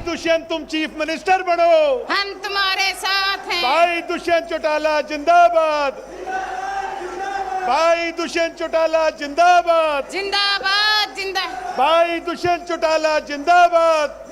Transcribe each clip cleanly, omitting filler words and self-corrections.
दुष्यंत तुम chief minister बनो, हम तुम्हारे साथ हैं। भाई दुष्यंत चौटाला जिंदाबाद, भाई दुष्यंत चौटाला जिंदाबाद, जिंदाबाद जिंदाबाद। भाई दुष्यंत चौटाला जिंदाबाद।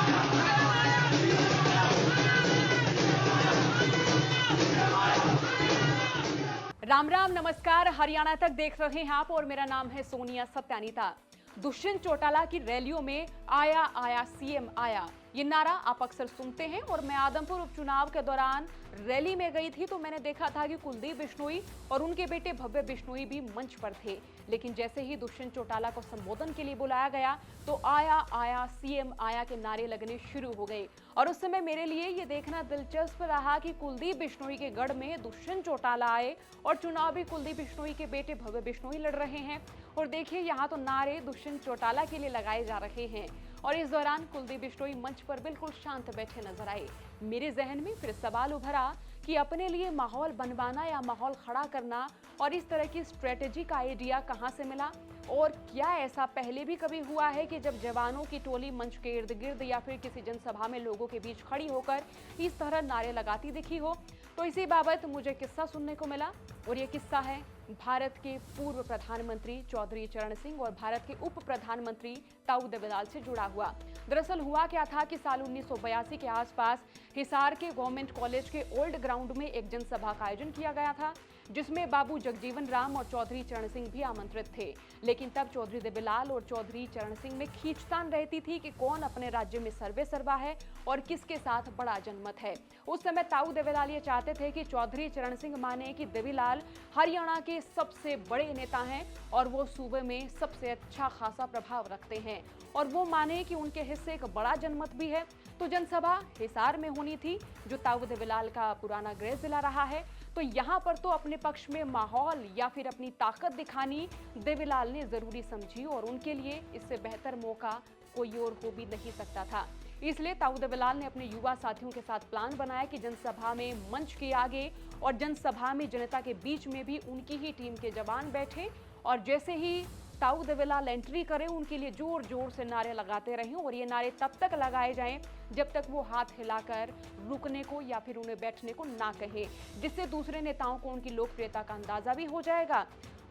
राम राम नमस्कार, हरियाणा तक देख रहे हैं आप और मेरा नाम है सोनिया सत्यानीता। दुष्यंत चौटाला की रैलियों में आया आया सीएम आया, ये नारा आप अक्सर सुनते हैं। और मैं आदमपुर उपचुनाव के दौरान रैली में गई थी तो मैंने देखा था कि कुलदीप बिश्नोई और उनके बेटे भव्य बिश्नोई भी मंच पर थे। लेकिन जैसे ही दुष्यंत चौटाला को संबोधन के लिए बुलाया गया तो आया आया सीएम आया के नारे लगने शुरू हो गए। और उस समय मेरे लिए ये देखना दिलचस्प रहा कि कुलदीप बिश्नोई के गढ़ में दुष्यंत चौटाला आए और चुनाव भी कुलदीप बिश्नोई के बेटे भव्य बिश्नोई लड़ रहे हैं। और देखिए यहाँ तो नारे दुष्यंत चौटाला के लिए लगाए जा रहे हैं। और इस दौरान कुलदीप बिश्नोई मंच पर बिल्कुल शांत बैठे नजर आए। मेरे जहन में फिर सवाल उभरा कि अपने लिए माहौल बनवाना या माहौल खड़ा करना और इस तरह की स्ट्रेटेजी का आइडिया कहां से मिला, और क्या ऐसा पहले भी कभी हुआ है कि जब जवानों की टोली मंच के इर्द गिर्द या फिर किसी जनसभा में लोगों के बीच खड़ी होकर इस तरह नारे लगाती दिखी हो। तो इसी बाबत मुझे किस्सा सुनने को मिला और ये किस्सा है भारत के पूर्व प्रधानमंत्री चौधरी चरण सिंह और भारत के उप प्रधानमंत्री ताऊ देवीलाल से जुड़ा हुआ। दरअसल हुआ क्या था कि साल 1982 के आसपास हिसार के गवर्नमेंट कॉलेज के ओल्ड ग्राउंड में एक जनसभा का आयोजन किया गया था, जिसमें बाबू जगजीवन राम और चौधरी चरण सिंह भी आमंत्रित थे। लेकिन तब चौधरी देवीलाल और चौधरी चरण सिंह में खींचतान रहती थी कि कौन अपने राज्य में सर्वे सर्वा है और किसके साथ बड़ा जनमत है। उस समय ताऊ देवीलाल ये चाहते थे कि चौधरी चरण सिंह माने कि देवीलाल हरियाणा के सबसे बड़े नेता हैं और वो सूबे में सबसे अच्छा खासा प्रभाव रखते हैं, और वो माने कि उनके हिस्से एक बड़ा जनमत भी है। तो जनसभा हिसार में होनी थी, जो ताऊ देवीलाल का पुराना गृह जिला रहा है। तो यहाँ पर तो अपने पक्ष में माहौल या फिर अपनी ताकत दिखानी देवीलाल ने जरूरी समझी, और उनके लिए इससे बेहतर मौका कोई और हो भी नहीं सकता था। इसलिए ताऊ देवीलाल ने अपने युवा साथियों के साथ प्लान बनाया कि जनसभा में मंच के आगे और जनसभा में जनता के बीच में भी उनकी ही टीम के जवान बैठे, और जैसे ही ताऊ देवीलाल एंट्री करें उनके लिए जोर जोर से नारे लगाते रहें, और ये नारे तब तक लगाए जाएं जब तक वो हाथ हिलाकर रुकने को या फिर उन्हें बैठने को ना कहे, जिससे दूसरे नेताओं को उनकी लोकप्रियता का अंदाजा भी हो जाएगा।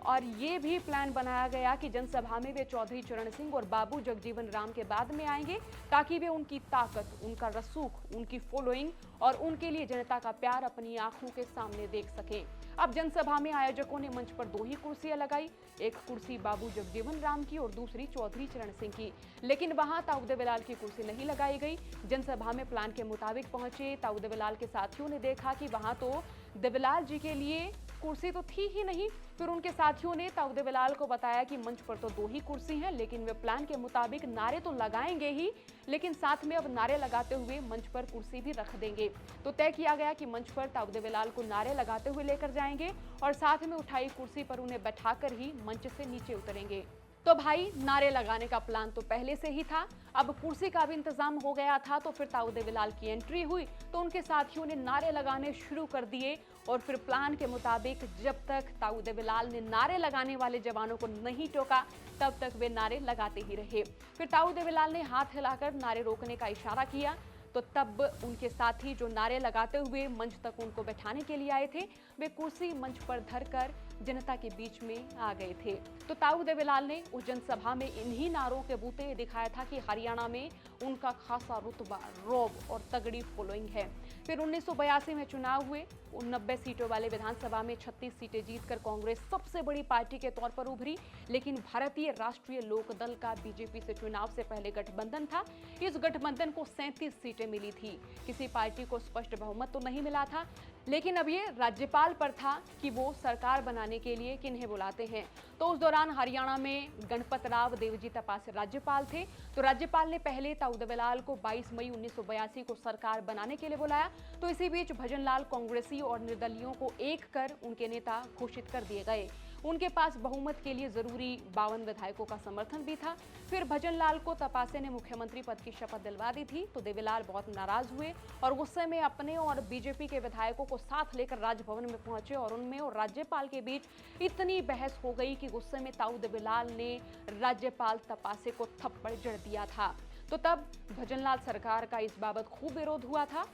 और ये भी प्लान बनाया गया कि जनसभा में वे चौधरी चरण सिंह और बाबू जगजीवन राम के बाद में आएंगे, ताकि वे उनकी ताकत, उनका रसूख, उनकी फॉलोइंग और उनके लिए जनता का प्यार अपनी आंखों के सामने देख सकें। अब जनसभा में आयोजकों ने मंच पर 2 ही कुर्सियां लगाई, एक कुर्सी बाबू जगजीवन राम की और दूसरी चौधरी चरण सिंह की। लेकिन वहां ताऊ देवीलाल की कुर्सी नहीं लगाई गई। जनसभा में प्लान के मुताबिक पहुंचे ताऊ देवीलाल के साथियों ने देखा कि वहां तो देवीलाल जी के लिए कुर्सी तो थी ही नहीं। फिर उनके साथियों ने ताऊ देवीलाल को बताया कि मंच पर तो 2 ही कुर्सी हैं, लेकिन वे प्लान के मुताबिक नारे तो लगाएंगे ही, लेकिन साथ में अब नारे लगाते हुए मंच पर कुर्सी भी रख देंगे। तो तय किया गया कि मंच पर ताऊ देवीलाल को नारे लगाते हुए लेकर जाएंगे और साथ में उठाई कुर्सी पर उन्हें बैठाकर ही मंच से नीचे उतरेंगे। तो भाई नारे लगाने का प्लान तो पहले से ही था, अब कुर्सी का भी इंतजाम हो गया था। तो फिर ताऊ देवीलाल की एंट्री हुई तो उनके साथियों ने नारे लगाने शुरू कर दिए, और फिर प्लान के मुताबिक जब तक ताऊ देवीलाल ने नारे लगाने वाले जवानों को नहीं टोका तब तक वे नारे लगाते ही रहे। फिर ताऊ देवीलाल ने हाथ हिलाकर नारे रोकने का इशारा किया, तो तब उनके साथी जो नारे लगाते हुए मंच तक उनको बैठाने के लिए आए थे, वे कुर्सी मंच पर धरकर जनता के बीच में आ गए थे। तो ताऊ देवीलाल ने उस जनसभा में इन्हीं नारों के बूते दिखाया था कि हरियाणा में उनका खासा रुतबा, रौब और तगड़ी फॉलोइंग है। फिर 1982 में चुनाव हुए। 90 सीटों वाले विधानसभा में 36 सीटें जीतकर कांग्रेस सबसे बड़ी पार्टी के तौर पर उभरी। लेकिन भारतीय राष्ट्रीय लोकदल का बीजेपी से चुनाव से पहले गठबंधन था। इस गठबंधन को 37 सीटें मिली थी। किसी पार्टी को स्पष्ट बहुमत तो नहीं मिला था, लेकिन अब ये राज्यपाल पर था कि वो सरकार बनाने के लिए किन्हें बुलाते हैं। तो उस दौरान हरियाणा में गणपत राव देवजी तपासे राज्यपाल थे। तो राज्यपाल ने पहले ताऊ देवीलाल को 22 मई 1982 को सरकार बनाने के लिए बुलाया। तो इसी बीच भजनलाल कांग्रेसी और निर्दलियों को एक कर उनके नेता घोषित कर दिए गए। उनके पास बहुमत के लिए जरूरी 52 विधायकों का समर्थन भी था। फिर भजन लाल को तपासे ने मुख्यमंत्री पद की शपथ दिलवा दी थी तो देवीलाल बहुत नाराज हुए और गुस्से में अपने और बीजेपी के विधायकों को साथ लेकर राजभवन में पहुंचे और उनमें और राज्यपाल के बीच इतनी बहस हो गई कि गुस्से में ताऊ देवीलाल ने राज्यपाल तपासे को थप्पड़ जड़ दिया था। तो तब भजनलाल सरकार का इस बाबत खूब विरोध हुआ था।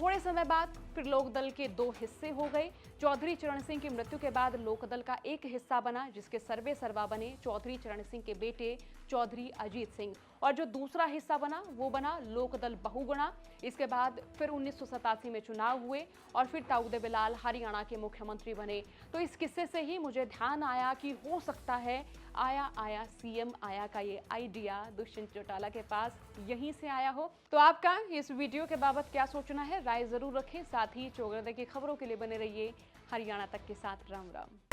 थोड़े समय बाद फिर लोकदल के 2 हिस्से हो गए। चौधरी चरण सिंह की मृत्यु के बाद लोकदल का एक हिस्सा बना जिसके सर्वे सर्वा बने चौधरी चरण सिंह के बेटे चौधरी अजीत सिंह, और जो दूसरा हिस्सा बना वो बना लोकदल बहुगुणा। इसके बाद फिर 1987 में चुनाव हुए और फिर ताऊ देवीलाल हरियाणा के मुख्यमंत्री बने। तो इस किस्से से ही मुझे ध्यान आया कि हो सकता है आया आया सीएम आया का ये आइडिया दुष्यंत चौटाला के पास यहीं से आया हो। तो आपका इस वीडियो के बाबत क्या सोचना है, राय जरूर रखें। साथ ही चौगरदे की खबरों के लिए बने रहिए हरियाणा तक के साथ। राम राम।